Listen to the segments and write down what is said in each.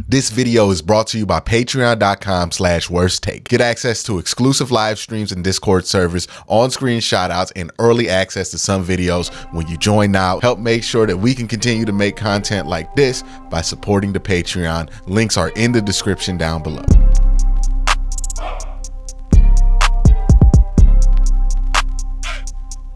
This video is brought to you by patreon.com/worsttake. Get access to exclusive live streams and Discord servers, on-screen shoutouts, and early access to some videos when you join now. Help make sure that we can continue to make content like this by supporting the Patreon. Links are in the description down below.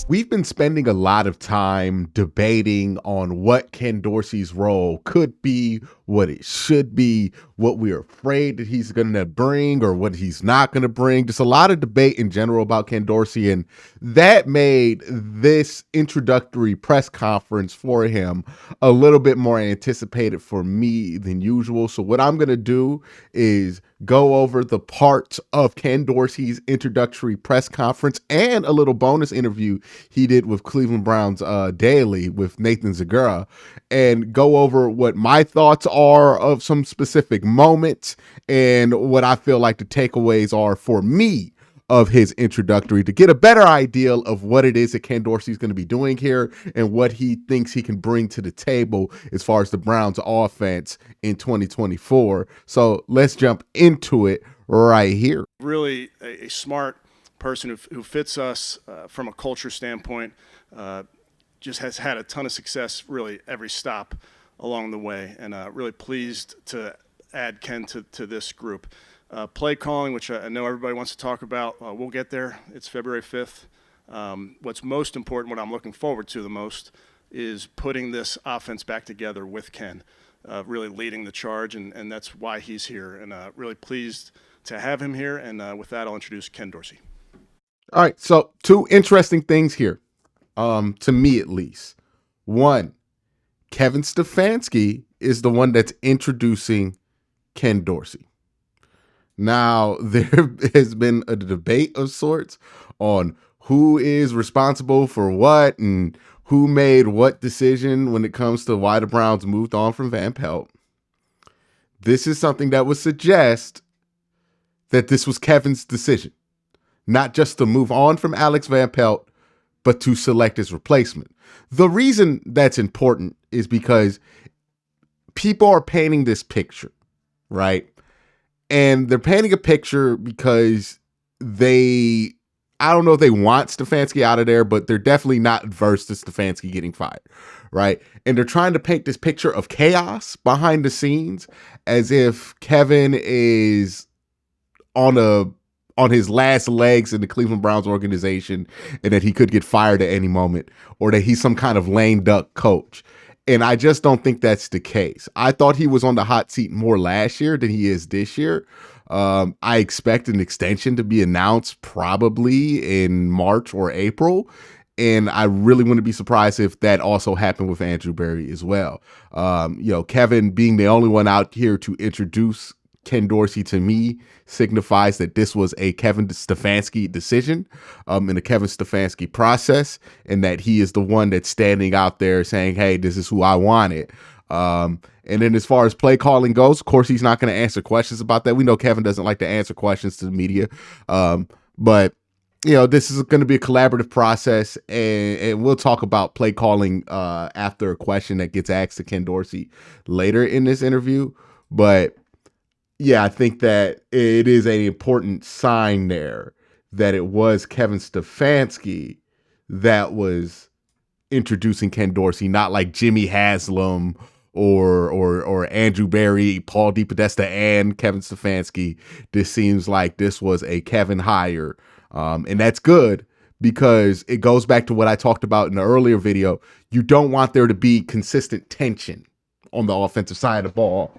We've been spending a lot of time debating on what Ken Dorsey's role could be, what it should be, what we're afraid that he's going to bring or what he's not going to bring. Just a lot of debate in general about Ken Dorsey, and that made this introductory press conference for him a little bit more anticipated for me than usual. So what I'm going to do is go over the parts of Ken Dorsey's introductory press conference and a little bonus interview he did with Cleveland Browns Daily with Nathan Zagura, and go over what my thoughts are of some specific moments and what I feel like the takeaways are for me of his introductory, to get a better idea of what it is that Ken Dorsey is going to be doing here and what he thinks he can bring to the table as far as the Browns offense in 2024. So let's jump into it right here. Really a smart person who fits us from a culture standpoint, just has had a ton of success really every stop along the way, and really pleased to add Ken to this group. Play calling, which I know everybody wants to talk about, we'll get there. It's February 5th. What's most important, what I'm looking forward to the most, is putting this offense back together with Ken, really leading the charge, and that's why he's here. And really pleased to have him here. And with that, I'll introduce Ken Dorsey. All right, so two interesting things here, to me at least. One, Kevin Stefanski is the one that's introducing Ken Dorsey. Now, there has been a debate of sorts on who is responsible for what and who made what decision when it comes to why the Browns moved on from Van Pelt. This is something that would suggest that this was Kevin's decision, not just to move on from Alex Van Pelt, but to select his replacement. The reason that's important is because people are painting this picture, right? And they're painting a picture because I don't know if they want Stefanski out of there, but they're definitely not adverse to Stefanski getting fired, right? And they're trying to paint this picture of chaos behind the scenes as if Kevin is on his last legs in the Cleveland Browns organization and that he could get fired at any moment, or that he's some kind of lame duck coach. And I just don't think that's the case. I thought he was on the hot seat more last year than he is this year. I expect an extension to be announced probably in March or April. And I really wouldn't be surprised if that also happened with Andrew Berry as well. Kevin being the only one out here to introduce Ken Dorsey, to me, signifies that this was a Kevin Stefanski decision, in a Kevin Stefanski process, and that he is the one that's standing out there saying, hey, this is who I wanted. And then as far as play calling goes, of course, he's not going to answer questions about that. We know Kevin doesn't like to answer questions to the media. But this is going to be a collaborative process, and we'll talk about play calling after a question that gets asked to Ken Dorsey later in this interview. But yeah, I think that it is an important sign there that it was Kevin Stefanski that was introducing Ken Dorsey, not like Jimmy Haslam or Andrew Berry, Paul DePodesta, and Kevin Stefanski. This seems like this was a Kevin hire, and that's good because it goes back to what I talked about in the earlier video. You don't want there to be consistent tension on the offensive side of the ball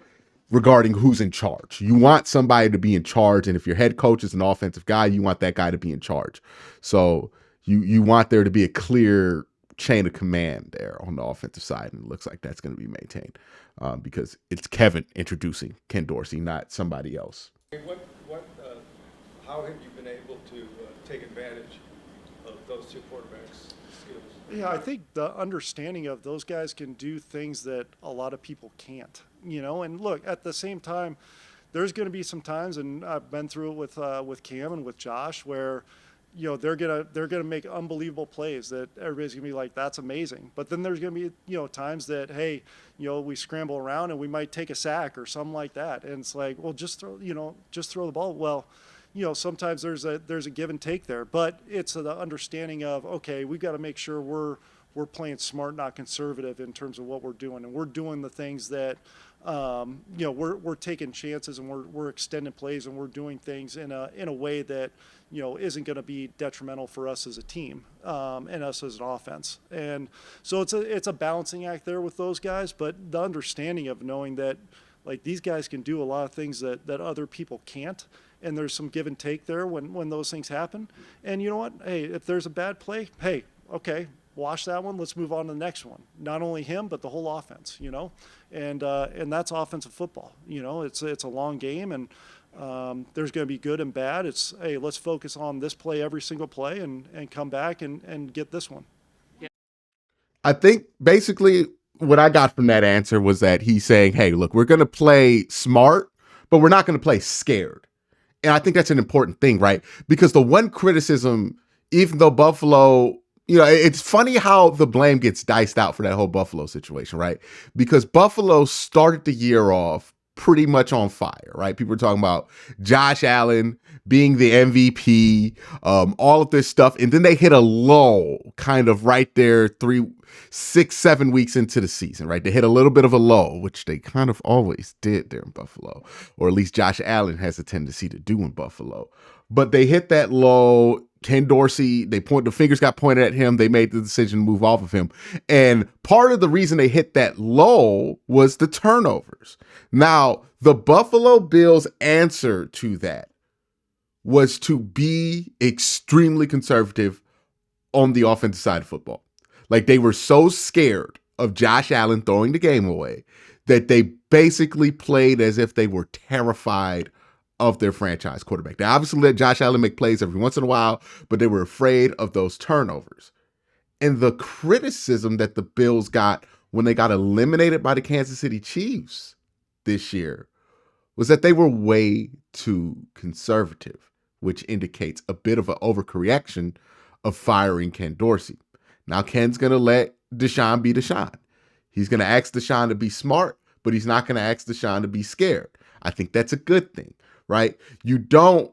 regarding who's in charge. You want somebody to be in charge, and if your head coach is an offensive guy, you want that guy to be in charge. So you want there to be a clear chain of command there on the offensive side, and it looks like that's going to be maintained because it's Kevin introducing Ken Dorsey, not somebody else. How have you been able to take advantage of those two quarterbacks' skills? Yeah, I think the understanding of those guys can do things that a lot of people can't, and look, at the same time, there's going to be some times, and I've been through it with Cam and with Josh, where, they're gonna make unbelievable plays that everybody's gonna be like, that's amazing. But then there's gonna be times that, hey, we scramble around and we might take a sack or something like that, and it's like, well, just throw the ball. Well, sometimes there's a give and take there, but it's the understanding of, okay, we've got to make sure we're playing smart, not conservative in terms of what we're doing, and we're doing the things that we're taking chances, and we're extending plays, and we're doing things in a way that isn't going to be detrimental for us as a team, and us as an offense. And so it's a balancing act there with those guys, but the understanding of knowing that, like, these guys can do a lot of things that other people can't, and there's some give and take there when those things happen. And you know what? Hey, if there's a bad play, hey, okay, wash that one. Let's move on to the next one. Not only him, but the whole offense. And that's offensive football. It's a long game, and there's going to be good and bad. It's, hey, let's focus on this play every single play, and come back and get this one. I think basically what I got from that answer was that he's saying, hey, look, we're going to play smart, but we're not going to play scared. And I think that's an important thing, right? Because the one criticism, even though Buffalo, it's funny how the blame gets diced out for that whole Buffalo situation, right? Because Buffalo started the year off pretty much on fire, right? People were talking about Josh Allen being the MVP, all of this stuff. And then they hit a lull kind of right there 3, 6, 7 weeks into the season, right? They hit a little bit of a lull, which they kind of always did there in Buffalo, or at least Josh Allen has a tendency to do in Buffalo. But they hit that lull. Ken Dorsey, the fingers got pointed at him. They made the decision to move off of him. And part of the reason they hit that lull was the turnovers. Now, the Buffalo Bills' answer to that was to be extremely conservative on the offensive side of football. Like, they were so scared of Josh Allen throwing the game away that they basically played as if they were terrified of their franchise quarterback. They obviously let Josh Allen make plays every once in a while, but they were afraid of those turnovers. And the criticism that the Bills got when they got eliminated by the Kansas City Chiefs this year was that they were way too conservative, which indicates a bit of an overcorrection of firing Ken Dorsey. Now, Ken's going to let Deshaun be Deshaun. He's going to ask Deshaun to be smart, but he's not going to ask Deshaun to be scared. I think that's a good thing, right? You don't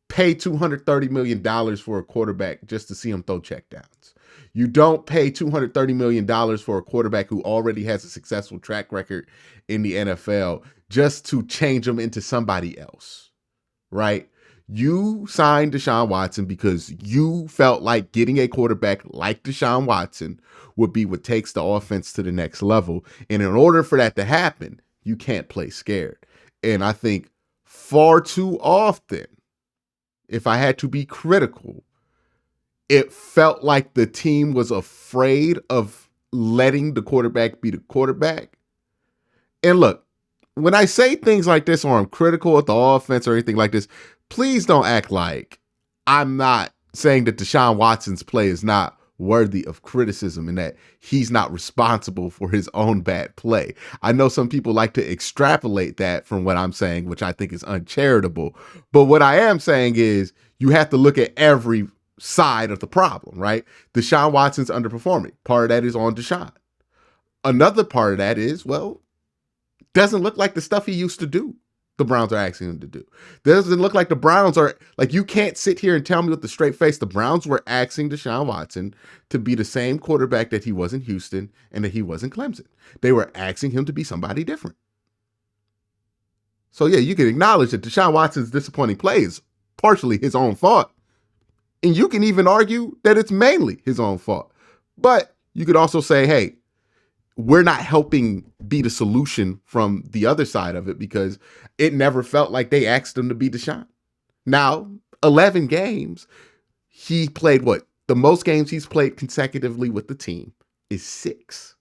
pay $230 million for a quarterback just to see him throw checkdowns. You don't pay $230 million for a quarterback who already has a successful track record in the NFL just to change him into somebody else, right? You signed Deshaun Watson because you felt like getting a quarterback like Deshaun Watson would be what takes the offense to the next level. And in order for that to happen, you can't play scared. And I think far too often, if I had to be critical, it felt like the team was afraid of letting the quarterback be the quarterback. And look, when I say things like this, or I'm critical of the offense or anything like this, please don't act like I'm not saying that Deshaun Watson's play is not worthy of criticism and that he's not responsible for his own bad play. I know some people like to extrapolate that from what I'm saying, which I think is uncharitable. But what I am saying is you have to look at every side of the problem, right? Deshaun Watson's underperforming. Part of that is on Deshaun. Another part of that is, well, doesn't look like the stuff he used to do. The Browns are asking him to do. Doesn't look like the Browns are, like, you can't sit here and tell me with a straight face the Browns were asking Deshaun Watson to be the same quarterback that he was in Houston and that he was in Clemson. They were asking him to be somebody different. So yeah, you can acknowledge that Deshaun Watson's disappointing play is partially his own fault. And you can even argue that it's mainly his own fault. But you could also say, hey, we're not helping be the solution from the other side of it because it never felt like they asked him to be Deshaun. Now, 11 games, he played what? The most games he's played consecutively with the team is 6.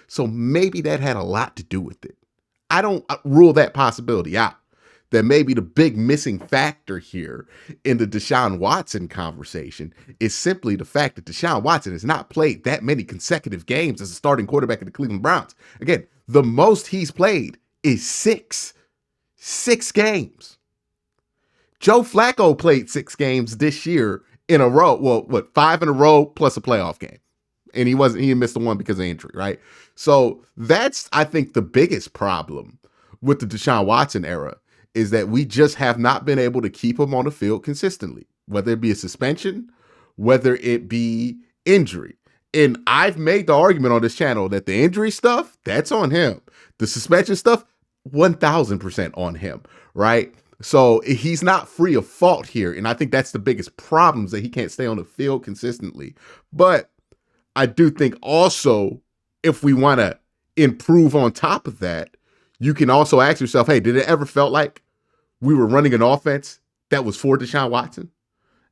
So maybe that had a lot to do with it. I don't rule that possibility out. That maybe the big missing factor here in the Deshaun Watson conversation is simply the fact that Deshaun Watson has not played that many consecutive games as a starting quarterback of the Cleveland Browns. Again, the most he's played is 6. 6 games. Joe Flacco played 6 games this year in a row. Well, what, 5 in a row plus a playoff game. And he missed the one because of injury, right? So that's, I think, the biggest problem with the Deshaun Watson era is that we just have not been able to keep him on the field consistently, whether it be a suspension, whether it be injury. And I've made the argument on this channel that the injury stuff, that's on him. The suspension stuff, 1000% on him, right? So he's not free of fault here. And I think that's the biggest problem, is that he can't stay on the field consistently. But I do think also, if we want to improve on top of that, you can also ask yourself, hey, did it ever felt like we were running an offense that was for Deshaun Watson?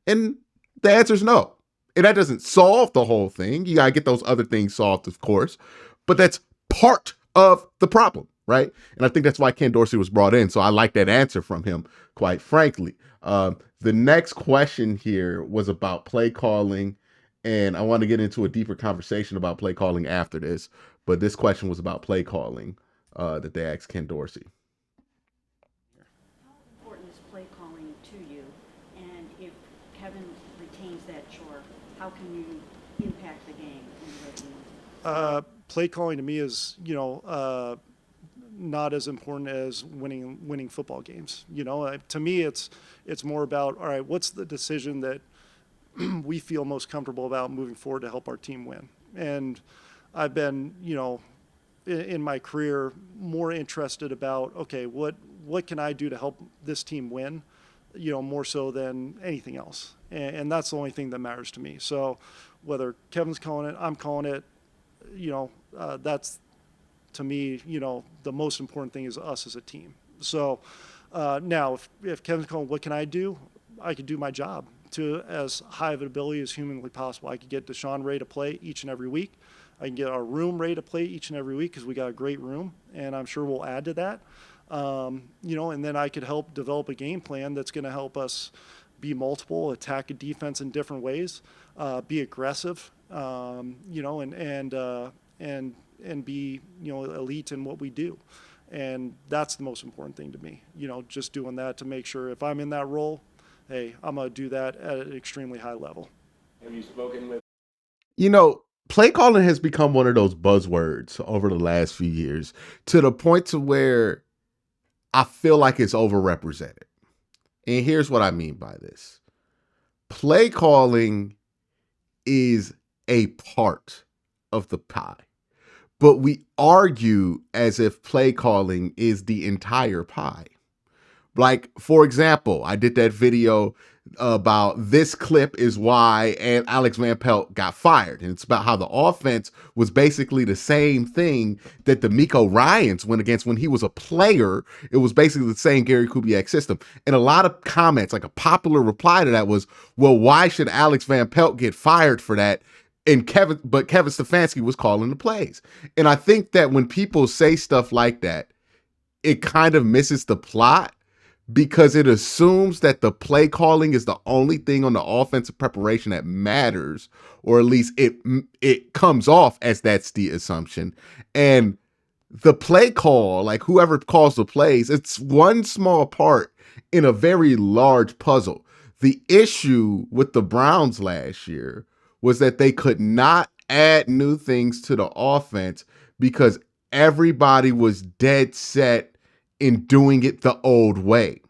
And the answer is no. And that doesn't solve the whole thing. You got to get those other things solved, of course. But that's part of the problem, right? And I think that's why Ken Dorsey was brought in. So I like that answer from him, quite frankly. The next question here was about play calling. And I want to get into a deeper conversation about play calling after this. But this question was about play calling that they asked Ken Dorsey. How important is play calling to you? And if Kevin retains that chore, how can you impact the game in the regular season? Play calling to me is, not as important as winning football games. To me, it's more about, all right, what's the decision that we feel most comfortable about moving forward to help our team win. And I've been, in my career, more interested about, okay, what can I do to help this team win, more so than anything else. And that's the only thing that matters to me. So whether Kevin's calling it, I'm calling it, that's, to me, the most important thing is us as a team. So now if Kevin's calling, what can I do? I could do my job to as high of an ability as humanly possible. I could get Deshaun ready to play each and every week. I can get our room ready to play each and every week because we got a great room, and I'm sure we'll add to that. And then I could help develop a game plan that's going to help us be multiple, attack a defense in different ways, be aggressive, and be elite in what we do. And that's the most important thing to me. Just doing that to make sure if I'm in that role, hey, I'm going to do that at an extremely high level. Have you spoken with? Play calling has become one of those buzzwords over the last few years, to the point to where I feel like it's overrepresented. And here's what I mean by this. Play calling is a part of the pie, but we argue as if play calling is the entire pie. Like, for example, I did that video about this clip is why and Alex Van Pelt got fired. And it's about how the offense was basically the same thing that the Miko Ryans went against when he was a player. It was basically the same Gary Kubiak system. And a lot of comments, like a popular reply to that was, well, why should Alex Van Pelt get fired for that? But Kevin Stefanski was calling the plays. And I think that when people say stuff like that, it kind of misses the plot, because it assumes that the play calling is the only thing on the offensive preparation that matters, or at least it comes off as that's the assumption. And the play call, like whoever calls the plays, it's one small part in a very large puzzle. The issue with the Browns last year was that they could not add new things to the offense because everybody was dead set in doing it the old way.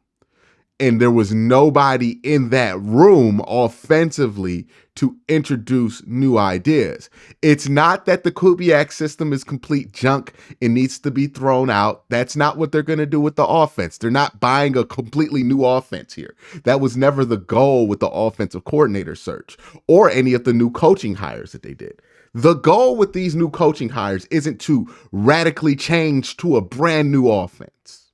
And there was nobody in that room offensively to introduce new ideas. It's not that the Kubiak system is complete junk and needs to be thrown out. That's not what they're going to do with the offense. They're not buying a completely new offense here. That was never the goal with the offensive coordinator search or any of the new coaching hires that they did. The goal with these new coaching hires isn't to radically change to a brand new offense.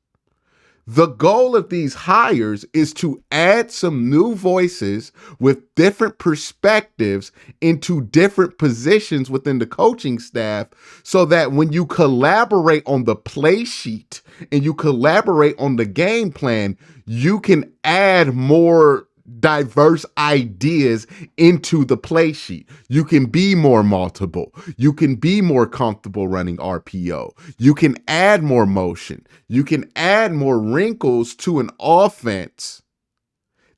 The goal of these hires is to add some new voices with different perspectives into different positions within the coaching staff, so that when you collaborate on the play sheet and you collaborate on the game plan, you can add more diverse ideas into the play sheet. You can be more multiple. You can be more comfortable running RPO. You can add more motion. You can add more wrinkles to an offense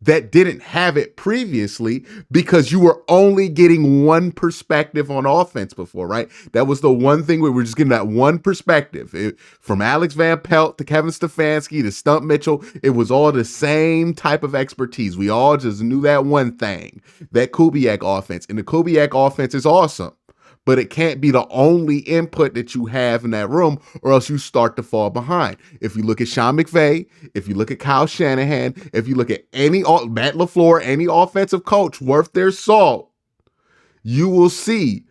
that didn't have it previously because you were only getting one perspective on offense before, right? That was the one thing we were just getting that one perspective. From Alex Van Pelt to Kevin Stefanski to Stump Mitchell, it was all the same type of expertise. We all just knew that one thing, that Kubiak offense. And the Kubiak offense is awesome, but it can't be the only input that you have in that room, or else you start to fall behind. If you look at Sean McVay, if you look at Kyle Shanahan, if you look at Matt LaFleur, any offensive coach worth their salt, you will see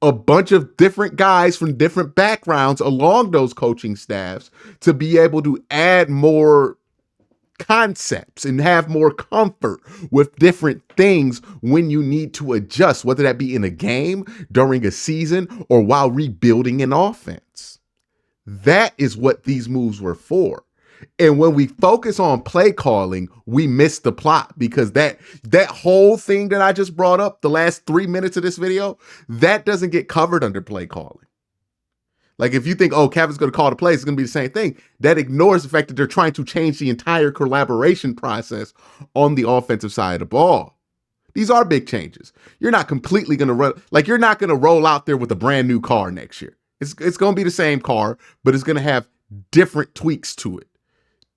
a bunch of different guys from different backgrounds along those coaching staffs to be able to add more concepts and have more comfort with different things when you need to adjust, whether that be in a game, during a season, or while rebuilding an offense. That is what these moves were for. And when we focus on play calling, we miss the plot, because that whole thing that I just brought up, the last 3 minutes of this video, that doesn't get covered under play calling. Like, if you think, oh, Kevin's going to call the plays, it's going to be the same thing. That ignores the fact that they're trying to change the entire collaboration process on the offensive side of the ball. These are big changes. You're not completely going to you're not going to roll out there with a brand new car next year. It's going to be the same car, but it's going to have different tweaks to it,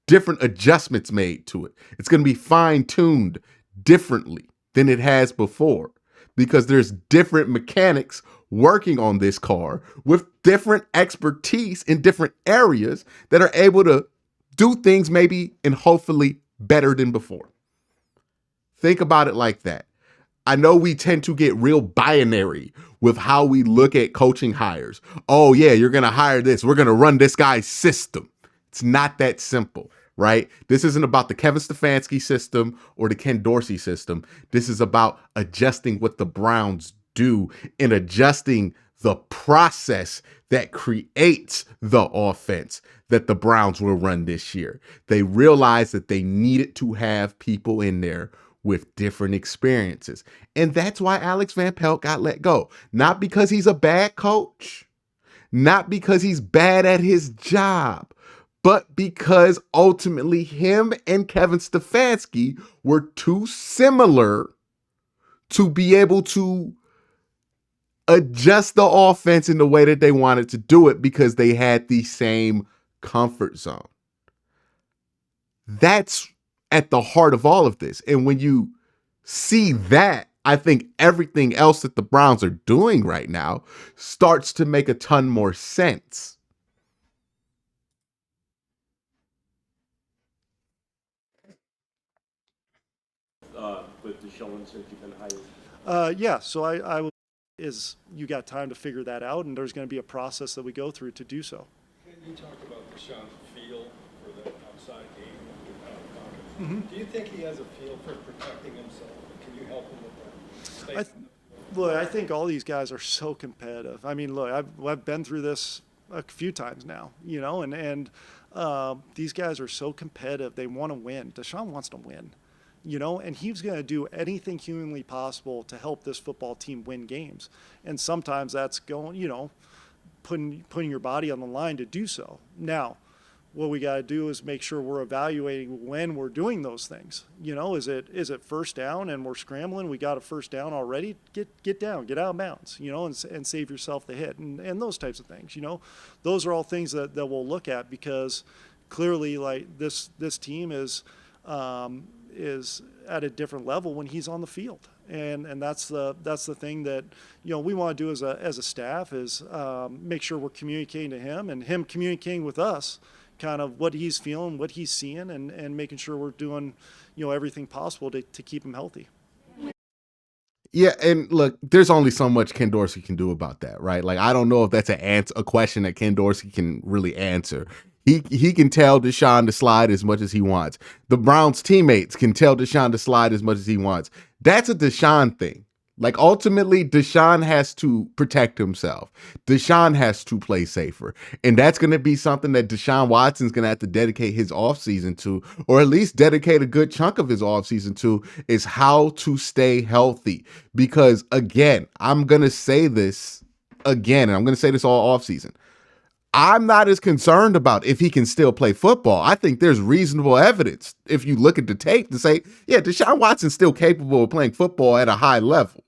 different adjustments made to it. It's going to be fine-tuned differently than it has before, because there's different mechanics working on this car with different expertise in different areas that are able to do things maybe and hopefully better than before. Think about it like that. I know we tend to get real binary with how we look at coaching hires. Oh yeah, you're going to hire this. We're going to run this guy's system. It's not that simple, right? This isn't about the Kevin Stefanski system or the Ken Dorsey system. This is about adjusting what the Browns do and adjusting the process that creates the offense that the Browns will run this year. They realized that they needed to have people in there with different experiences. And that's why Alex Van Pelt got let go. Not because he's a bad coach, not because he's bad at his job, but because ultimately him and Kevin Stefanski were too similar to be able to adjust the offense in the way that they wanted to do it, because they had the same comfort zone. That's at the heart of all of this. And when you see that, I think everything else that the Browns are doing right now starts to make a ton more sense. With Deshaun, since you've been hired? Yeah, so I will, you got time to figure that out, and there's going to be a process that we go through to do so. Can you talk about Deshaun's feel for the outside game pocket? Do you think he has a feel for protecting himself? Can you help him with that? Look, I think all these guys are so competitive. I mean, look, I've been through this a few times now, and these guys are so competitive. They want to win. Deshaun wants to win. And he's going to do anything humanly possible to help this football team win games. And sometimes that's going, putting your body on the line to do so. Now, what we got to do is make sure we're evaluating when we're doing those things. Is it first down and we're scrambling? We got a first down already. Get down, get out of bounds, and save yourself the hit and those types of things. Those are all things that we'll look at, because clearly, like, this team is at a different level when he's on the field, and that's the thing that we want to do as a staff is make sure we're communicating to him and him communicating with us, kind of what he's feeling, what he's seeing, and making sure we're doing everything possible to keep him healthy. Yeah, and look, there's only so much Ken Dorsey can do about that, right? Like, I don't know if that's a question that Ken Dorsey can really answer. He can tell Deshaun to slide as much as he wants. The Browns teammates can tell Deshaun to slide as much as he wants. That's a Deshaun thing. Like, ultimately, Deshaun has to protect himself. Deshaun has to play safer. And that's going to be something that Deshaun Watson's going to have to dedicate his offseason to, or at least dedicate a good chunk of his offseason to, is how to stay healthy. Because, again, I'm going to say this again, and I'm going to say this all offseason. I'm not as concerned about if he can still play football. I think there's reasonable evidence if you look at the tape to say, yeah, Deshaun Watson's still capable of playing football at a high level.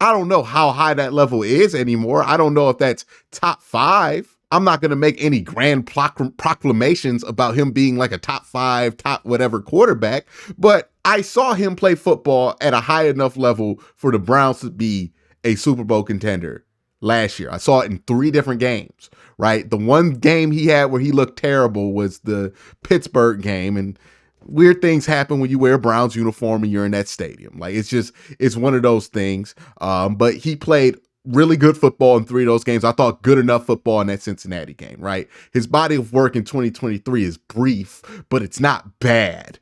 I don't know how high that level is anymore. I don't know if that's top 5. I'm not going to make any grand proclamations about him being like a top 5, top whatever quarterback, but I saw him play football at a high enough level for the Browns to be a Super Bowl contender last year. I saw it in 3 different games, right? The one game he had where he looked terrible was the Pittsburgh game, and weird things happen when you wear a Browns uniform and you're in that stadium. Like, it's one of those things. But he played really good football in 3 of those games. I thought good enough football in that Cincinnati game, right? His body of work in 2023 is brief, but it's not bad.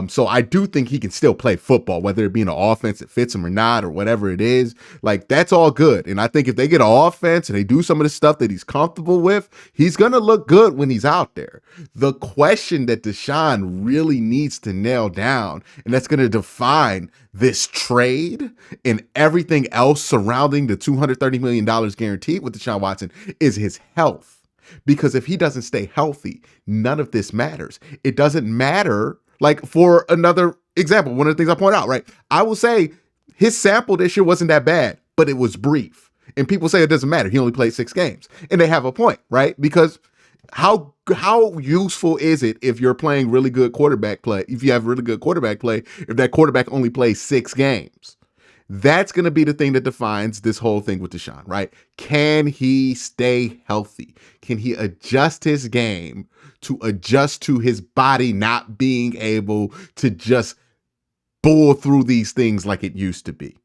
So I do think he can still play football, whether it be an offense that fits him or not, or whatever it is. Like, that's all good. And I think if they get an offense and they do some of the stuff that he's comfortable with, he's going to look good when he's out there. The question that Deshaun really needs to nail down, and that's going to define this trade and everything else surrounding the $230 million guaranteed with Deshaun Watson, is his health. Because if he doesn't stay healthy, none of this matters. It doesn't matter. Like, for another example, one of the things I point out, right? I will say his sample this year wasn't that bad, but it was brief. And people say it doesn't matter. He only played 6 games. And they have a point, right? Because how useful is it if you're playing really good quarterback play, if you have really good quarterback play, if that quarterback only plays 6 games? That's going to be the thing that defines this whole thing with Deshaun, right? Can he stay healthy? Can he adjust his game to adjust to his body not being able to just bull through these things like it used to be,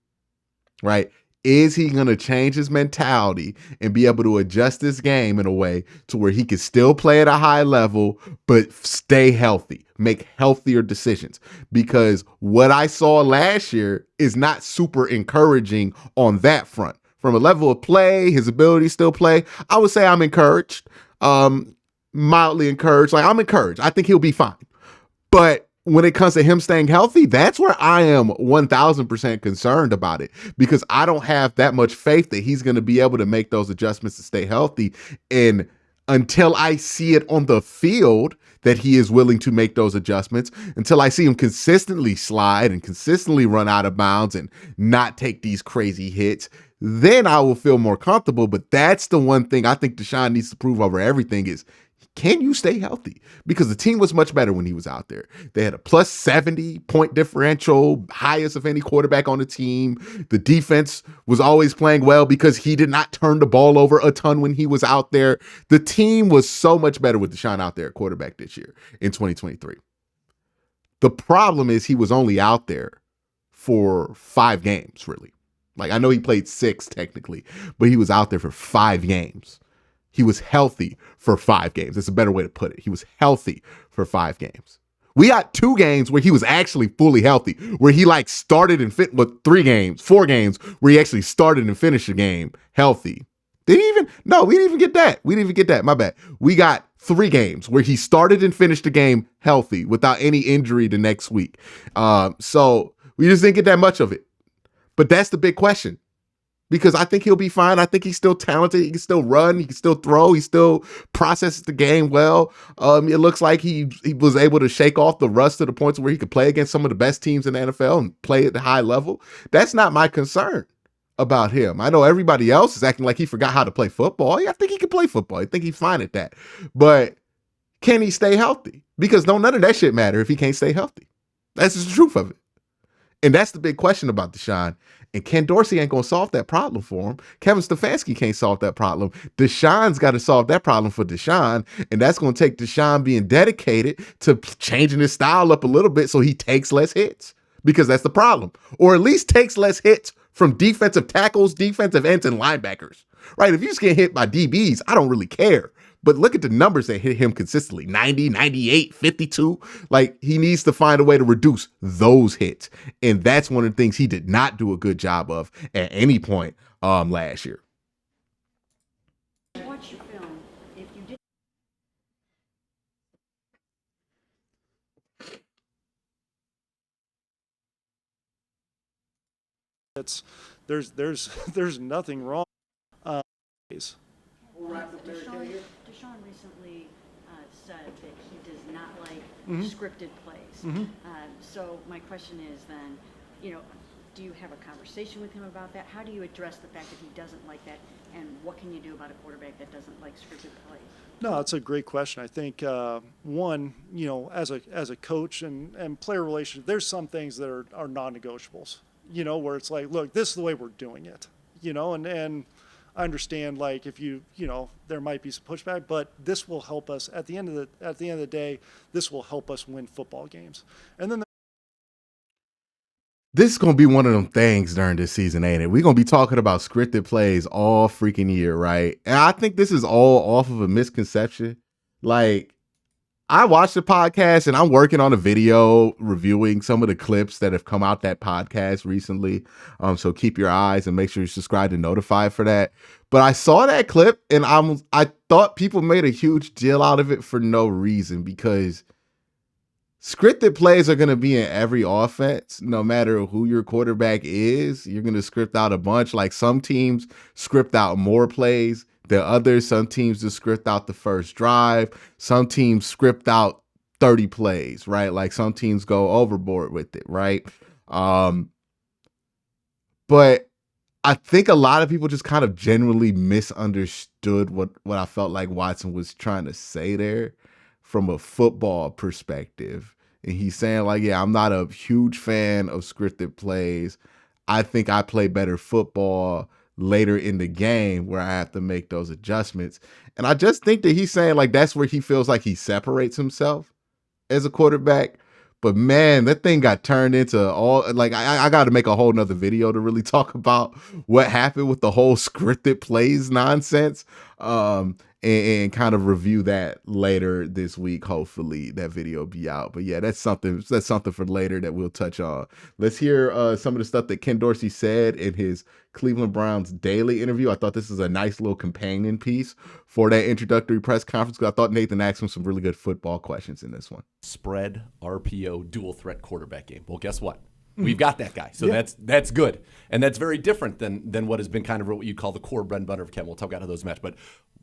right? Is he going to change his mentality and be able to adjust his game in a way to where he can still play at a high level, but stay healthy, make healthier decisions? Because what I saw last year is not super encouraging on that front. From a level of play, his ability to still play, I would say I'm encouraged, mildly encouraged. Like, I'm encouraged. I think he'll be fine. But when it comes to him staying healthy, that's where I am 1000% concerned about it, because I don't have that much faith that he's going to be able to make those adjustments to stay healthy. And until I see it on the field that he is willing to make those adjustments, until I see him consistently slide and consistently run out of bounds and not take these crazy hits, then I will feel more comfortable. But that's the one thing I think Deshaun needs to prove over everything is, can you stay healthy? Because the team was much better when he was out there. They had a plus 70 point differential, highest of any quarterback on the team. The defense was always playing well because he did not turn the ball over a ton when he was out there. The team was so much better with Deshaun out there at quarterback this year in 2023. The problem is he was only out there for 5 games, really. Like, I know he played 6 technically, but he was out there for 5 games. He was healthy for 5 games. That's a better way to put it. He was healthy for 5 games. We got 2 games where he was actually fully healthy, where he like started and 4 games where he actually started and finished the game healthy. We didn't even get that. We didn't even get that. My bad. We got 3 games where he started and finished the game healthy without any injury the next week. So we just didn't get that much of it. But that's the big question. Because I think he'll be fine. I think he's still talented. He can still run. He can still throw. He still processes the game well. It looks like he was able to shake off the rust to the point where he could play against some of the best teams in the NFL and play at the high level. That's not my concern about him. I know everybody else is acting like he forgot how to play football. I think he can play football. I think he's fine at that. But can he stay healthy? Because none of that shit matter if he can't stay healthy. That's just the truth of it. And that's the big question about Deshaun. And Ken Dorsey ain't going to solve that problem for him. Kevin Stefanski can't solve that problem. Deshaun's got to solve that problem for Deshaun. And that's going to take Deshaun being dedicated to changing his style up a little bit so he takes less hits. Because that's the problem. Or at least takes less hits from defensive tackles, defensive ends, and linebackers. Right? If you just get hit by DBs, I don't really care. But look at the numbers that hit him consistently. 90, 98, 52. Like, he needs to find a way to reduce those hits. And that's one of the things he did not do a good job of at any point last year. Watch your film. If you did There's nothing wrong. Deshaun, Deshaun recently said that he does not like scripted plays. So my question is then, do you have a conversation with him about that? How do you address the fact that he doesn't like that, and what can you do about a quarterback that doesn't like scripted plays? No, it's a great question. I think one, as a coach and player relationship, there's some things that are non-negotiables. Where it's like, look, this is the way we're doing it. And I understand, like, if there might be some pushback, but this will help us at the end of the day. This will help us win football games. And then This is going to be one of them things during this season, ain't it? We're going to be talking about scripted plays all freaking year, right? And I think this is all off of a misconception. Like, I watched the podcast and I'm working on a video reviewing some of the clips that have come out that podcast recently. So keep your eyes and make sure you subscribe and notified for that. But I saw that clip and I thought people made a huge deal out of it for no reason, because scripted plays are going to be in every offense, no matter who your quarterback is. You're going to script out a bunch. Like, some teams script out more plays than others. Some teams just script out the first drive. Some teams script out 30 plays, right? Like, some teams go overboard with it, right? But I think a lot of people just kind of generally misunderstood what I felt like Watson was trying to say there from a football perspective. And he's saying, like, yeah, I'm not a huge fan of scripted plays. I think I play better football later in the game where I have to make those adjustments. And I just think that he's saying, like, that's where he feels like he separates himself as a quarterback. But man, that thing got turned into all, like, I got to make a whole nother video to really talk about what happened with the whole scripted plays nonsense. And kind of review that later this week. Hopefully that video will be out. But yeah, that's something for later that we'll touch on. Let's hear some of the stuff that Ken Dorsey said in his Cleveland Browns daily interview. I thought this is a nice little companion piece for that introductory press conference, because I thought Nathan asked him some really good football questions in this one. Spread, RPO, dual threat quarterback game. Well, guess what? We've got that guy. So that's good. And that's very different than what has been kind of what you'd call the core bread and butter of Ken. We'll talk about how those match. But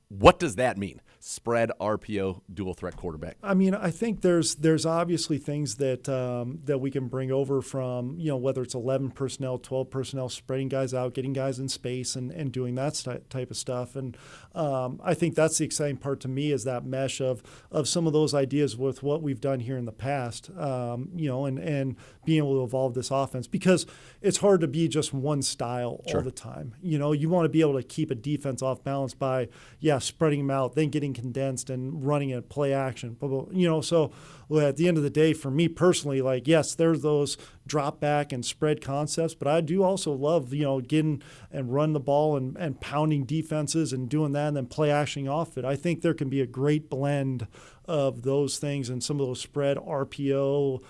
what does that mean? Spread, RPO, dual threat quarterback. I mean, I think there's obviously things that that we can bring over from, whether it's 11 personnel, 12 personnel, spreading guys out, getting guys in space and doing that type of stuff. And I think that's the exciting part to me, is that mesh of some of those ideas with what we've done here in the past, and being able to evolve this offense, because it's hard to be just one style all the time. You want to be able to keep a defense off balance by, spreading them out, then getting condensed and running a play action, blah, blah, so at the end of the day, for me personally, like, yes, there's those drop back and spread concepts, but I do also love, getting and run the ball and pounding defenses and doing that, and then play actioning off it. I think there can be a great blend of those things and some of those spread, RPO,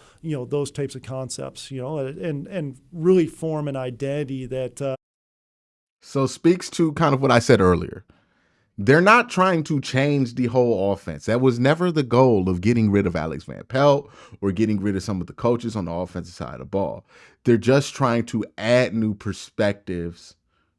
those types of concepts, and really form an identity that. So speaks to kind of what I said earlier. They're not trying to change the whole offense. That was never the goal of getting rid of Alex Van Pelt or getting rid of some of the coaches on the offensive side of the ball. They're just trying to add new perspectives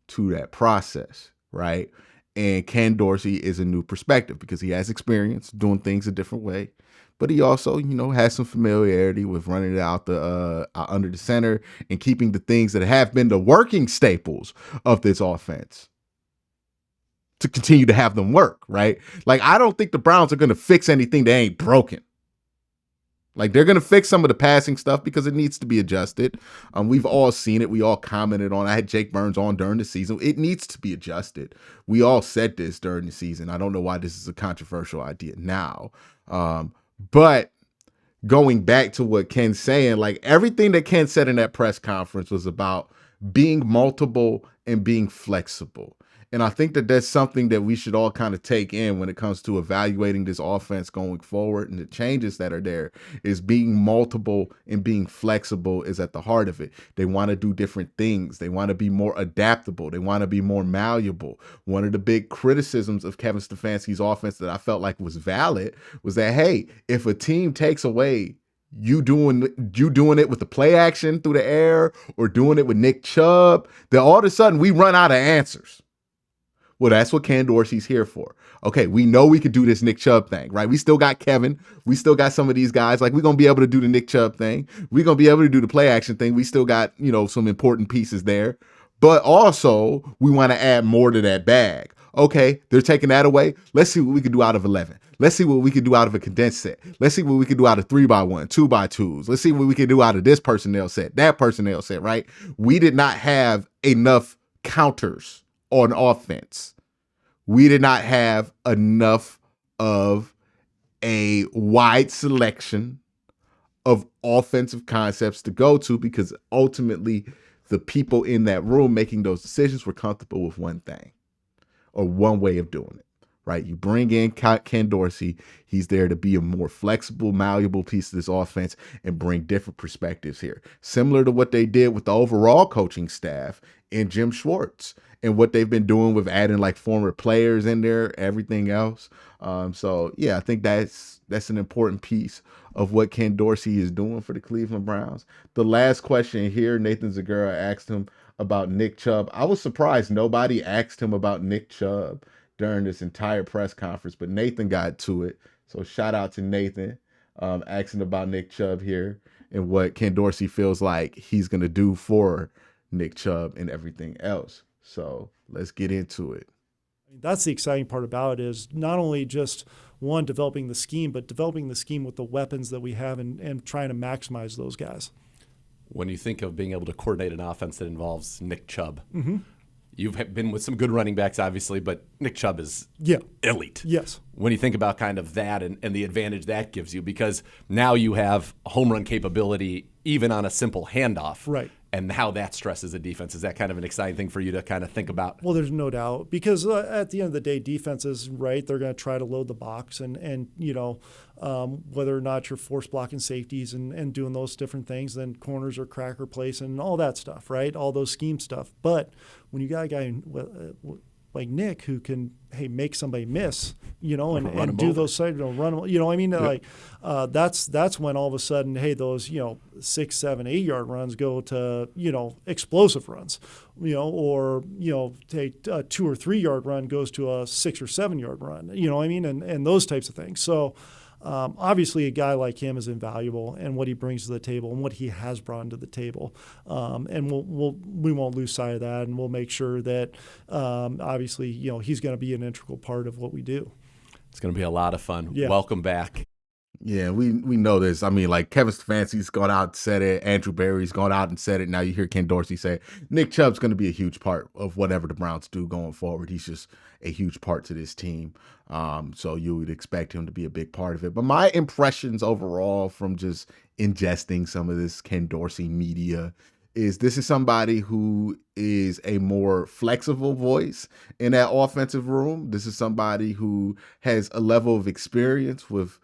to that process, right? And Ken Dorsey is a new perspective because he has experience doing things a different way. But he also, has some familiarity with running it out under the center and keeping the things that have been the working staples of this offense to continue to have them work, right? Like, I don't think the Browns are going to fix anything that ain't broken. Like, they're going to fix some of the passing stuff because it needs to be adjusted. We've all seen it. We all commented on it. I had Jake Burns on during the season. It needs to be adjusted. We all said this during the season. I don't know why this is a controversial idea now. But going back to what Ken's saying, like, everything that Ken said in that press conference was about being multiple and being flexible. And I think that that's something that we should all kind of take in when it comes to evaluating this offense going forward, and the changes that are there. Is being multiple and being flexible is at the heart of it. They want to do different things. They want to be more adaptable. They want to be more malleable. One of the big criticisms of Kevin Stefanski's offense that I felt like was valid was that, hey, if a team takes away you doing it with the play action through the air or doing it with Nick Chubb, then all of a sudden we run out of answers. Well, that's what Ken Dorsey's here for. Okay, we know we could do this Nick Chubb thing, right? We still got Kevin. We still got some of these guys. Like, we're going to be able to do the Nick Chubb thing. We're going to be able to do the play action thing. We still got, some important pieces there. But also, we want to add more to that bag. Okay, they're taking that away. Let's see what we can do out of 11. Let's see what we can do out of a condensed set. Let's see what we can do out of 3x1, 2x2s. Let's see what we can do out of this personnel set, that personnel set, right? We did not have enough counters on offense. We did not have enough of a wide selection of offensive concepts to go to, because ultimately the people in that room making those decisions were comfortable with one thing or one way of doing it, right? You bring in Ken Dorsey. He's there to be a more flexible, malleable piece of this offense and bring different perspectives here. Similar to what they did with the overall coaching staff and Jim Schwartz and what they've been doing with adding like former players in there, everything else. So yeah, I think that's an important piece of what Ken Dorsey is doing for the Cleveland Browns. The last question here, Nathan Zagura asked him about Nick Chubb. I was surprised nobody asked him about Nick Chubb during this entire press conference, but Nathan got to it. So shout out to Nathan asking about Nick Chubb here and what Ken Dorsey feels like he's going to do for Nick Chubb and everything else. So let's get into it. That's the exciting part about it, is not only just one, developing the scheme, but developing the scheme with the weapons that we have and trying to maximize those guys. When you think of being able to coordinate an offense that involves Nick Chubb, Mm-hmm. you've been with some good running backs, obviously, but Nick Chubb is elite. Yes. When you think about kind of that and the advantage that gives you, because now you have home run capability even on a simple handoff. Right. And how that stresses the defense. Is that kind of an exciting thing for you to kind of think about? Well, there's no doubt, because at the end of the day, defenses, right, they're going to try to load the box and whether or not you're force blocking safeties and doing those different things, then corners are cracker place and all that stuff, right, all those scheme stuff. But when you got a guy like Nick who can, make somebody miss, and do those side, run, that's when all of a sudden, those, 6, 7, 8 yard runs go to, explosive runs, or, take a 2 or 3 yard run goes to a 6 or 7 yard run, and those types of things. So, obviously, a guy like him is invaluable, and what he brings to the table and what he has brought to the table, and we won't lose sight of that, and we'll make sure that obviously he's going to be an integral part of what we do. It's going to be a lot of fun. Yeah. Welcome back. Yeah, we know this. I mean, like, Kevin Stefanski's gone out and said it. Andrew Berry's gone out and said it. Now you hear Ken Dorsey say Nick Chubb's going to be a huge part of whatever the Browns do going forward. He's just a huge part to this team. So you would expect him to be a big part of it. But my impressions overall from just ingesting some of this Ken Dorsey media is this is somebody who is a more flexible voice in that offensive room. This is somebody who has a level of experience with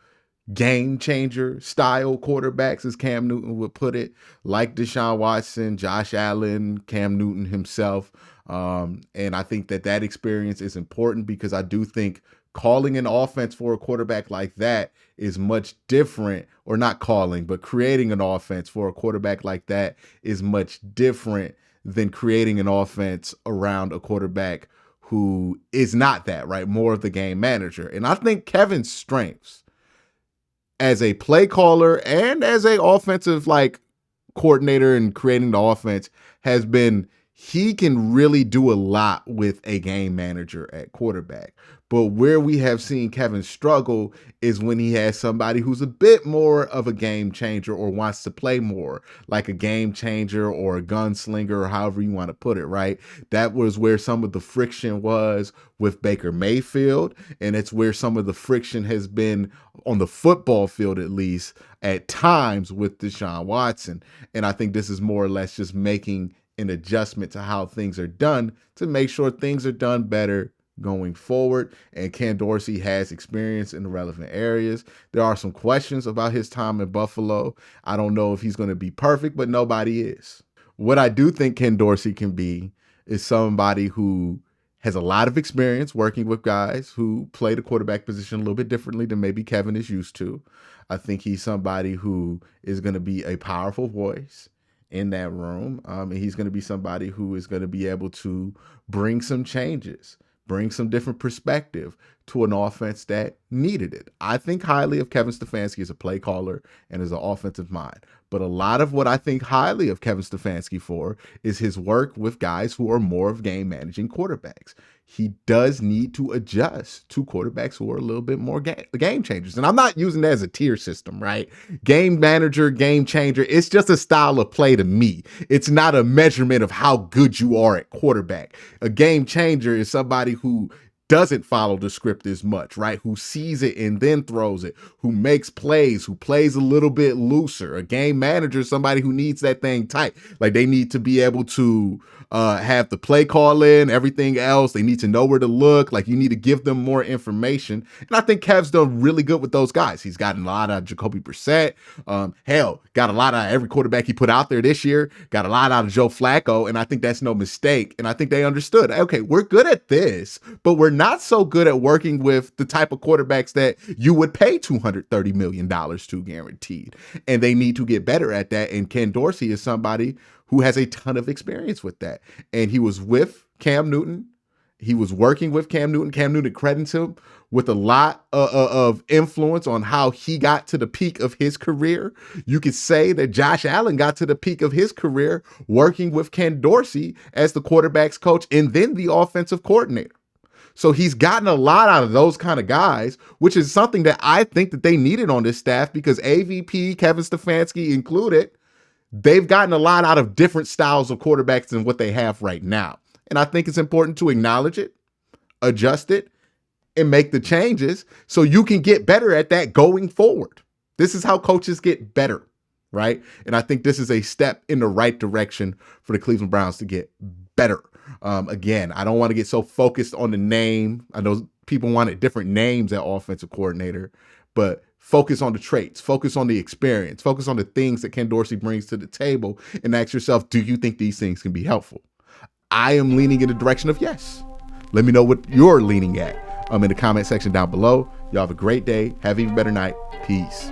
game changer style quarterbacks, as Cam Newton would put it, like Deshaun Watson, Josh Allen, Cam Newton himself. And I think that experience is important, because I do think calling an offense for a quarterback like that is much different, or not calling, but creating an offense for a quarterback like that is much different than creating an offense around a quarterback who is not that, right? More of the game manager. And I think Kevin's strengths as a play caller and as a offensive coordinator and creating the offense has been, he can really do a lot with a game manager at quarterback. But where we have seen Kevin struggle is when he has somebody who's a bit more of a game changer, or wants to play more like a game changer or a gunslinger, or however you want to put it, right? That was where some of the friction was with Baker Mayfield, and it's where some of the friction has been on the football field, at least at times, with Deshaun Watson. And I think this is more or less just making an adjustment to how things are done to make sure things are done better going forward. And Ken Dorsey has experience in the relevant areas. There are some questions about his time in Buffalo. I don't know if he's going to be perfect, but nobody is. What I do think Ken Dorsey can be is somebody who has a lot of experience working with guys who play the quarterback position a little bit differently than maybe Kevin is used to. I think he's somebody who is going to be a powerful voice in that room. And he's going to be somebody who is going to be able to bring some changes, bring some different perspective to an offense that needed it. I think highly of Kevin Stefanski as a play caller and as an offensive mind. But a lot of what I think highly of Kevin Stefanski for is his work with guys who are more of game managing quarterbacks. He does need to adjust to quarterbacks who are a little bit more game changers. And I'm not using that as a tier system, right? Game manager, game changer, it's just a style of play to me. It's not a measurement of how good you are at quarterback. A game changer is somebody who doesn't follow the script as much, right? Who sees it and then throws it, who makes plays, who plays a little bit looser. A game manager is somebody who needs that thing tight. Like they need to be able to have the play call in, everything else. They need to know where to look. Like you need to give them more information. And I think Kev's done really good with those guys. He's gotten a lot out of Jacoby Brissett. Got a lot out of every quarterback he put out there this year. Got a lot out of Joe Flacco. And I think that's no mistake. And I think they understood, okay, we're good at this, but we're not so good at working with the type of quarterbacks that you would pay $230 million to guaranteed. And they need to get better at that. And Ken Dorsey is somebody who has a ton of experience with that. And he was with Cam Newton. He was working with Cam Newton. Cam Newton credits him with a lot of influence on how he got to the peak of his career. You could say that Josh Allen got to the peak of his career working with Ken Dorsey as the quarterback's coach and then the offensive coordinator. So he's gotten a lot out of those kind of guys, which is something that I think that they needed on this staff because AVP, Kevin Stefanski included, they've gotten a lot out of different styles of quarterbacks than what they have right now. And I think it's important to acknowledge it, adjust it, and make the changes so you can get better at that going forward. This is how coaches get better, right? And I think this is a step in the right direction for the Cleveland Browns to get better. Again, I don't want to get so focused on the name. I know people wanted different names at offensive coordinator, but focus on the traits, focus on the experience, focus on the things that Ken Dorsey brings to the table and ask yourself, do you think these things can be helpful? I am leaning in the direction of yes. Let me know what you're leaning at in the comment section down below. Y'all have a great day. Have an even better night. Peace.